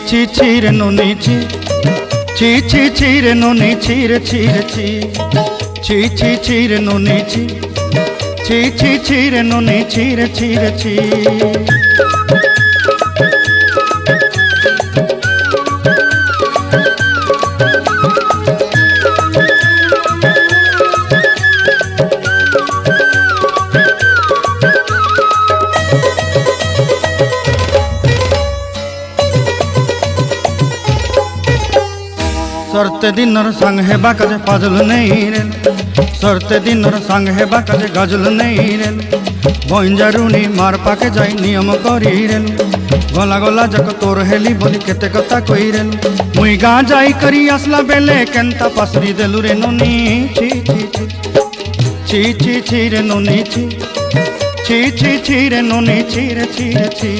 ছি ছি রে নুনি ছি ছি ছি ছি রে নুনি ছি রে ছি রে ছি ছি ছি ছি রে নুনি ছি ছি ছি ছি রে নুনি ছি রে ছি রে ছি। सरते दिनर संग हेबा काजे फाजल नहीं रेल सरते दिनर संग हेबा काजे गजल नहीं रेल बंजारुनी मार पाके जाई नियम करी रेल गला गला जक तोर हेली बोली केते कथा कई रेल मुई गा जाई करी असला बेले केंता पासरी देलु रे नुनी छी छी छी छी छी छी रे नुनी छी छी छी छी रे नुनी छी रे छी रे छी।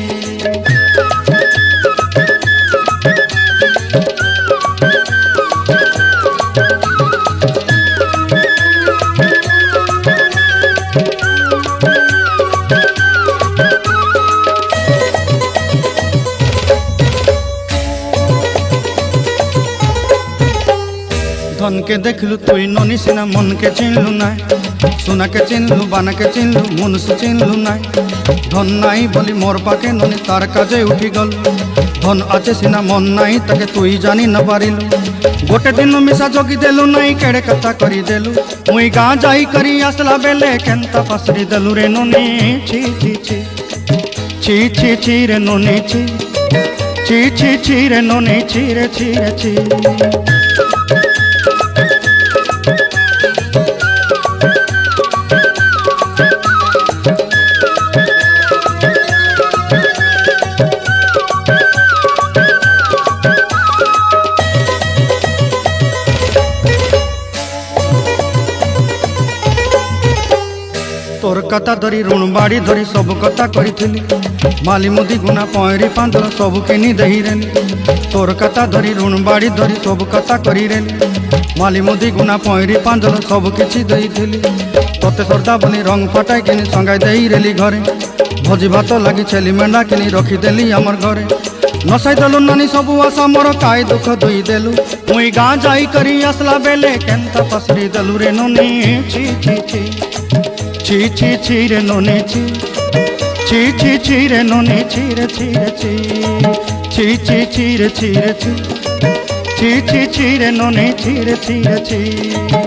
धन के देखलु तुई ननी सिना मन के चिन्हलु ना सोना के चिन्हलु बाना के चिन्हलु मुनुष चिन्हलु ना धन नाई बोली मोर पाके ननी तार काजे उठी गल धन आचे सिना मन नाई ताके तुई जानी न पारिलु गोटे दिन मिसा जोगी देलु नाई केड़े कथा करी देलु मुई गा जाई करी आसला बेले केंता पासरी देलु रे ननी छी छी छी छी छी छी रे ननी छी छी छी छी रे ननी छी रे छी रे छी। तोर कथा धरी ऋण बाड़ी धरी सब कथा करी माली मुदी गुना पयरी पांदल सब किनी दही रेली तोर कथा धरी ऋण बाड़ी धरी सब कथा करी रेली माली मुदी गुना पयरी पांदल सब किछि दही थी तोते सरदा बनी रंग फटाई किनी संगाई दही रेली घरे भोजी भात लगी छेली मेंढा किनी रखीदेली आमर घरे नसाई देलु नानी सबु आशा मोर काई दुख दुई देलु मुई गा जाई करी आसला बेले केंता पसरी देलु रे नुनी छी छी छी छी छी छी रे नुनी छी छी छी छी रे नुनी छी रे छी रे छी छी छी छी रे छी रे छी छी छी छी रे नुनी छी रे छी रे छी।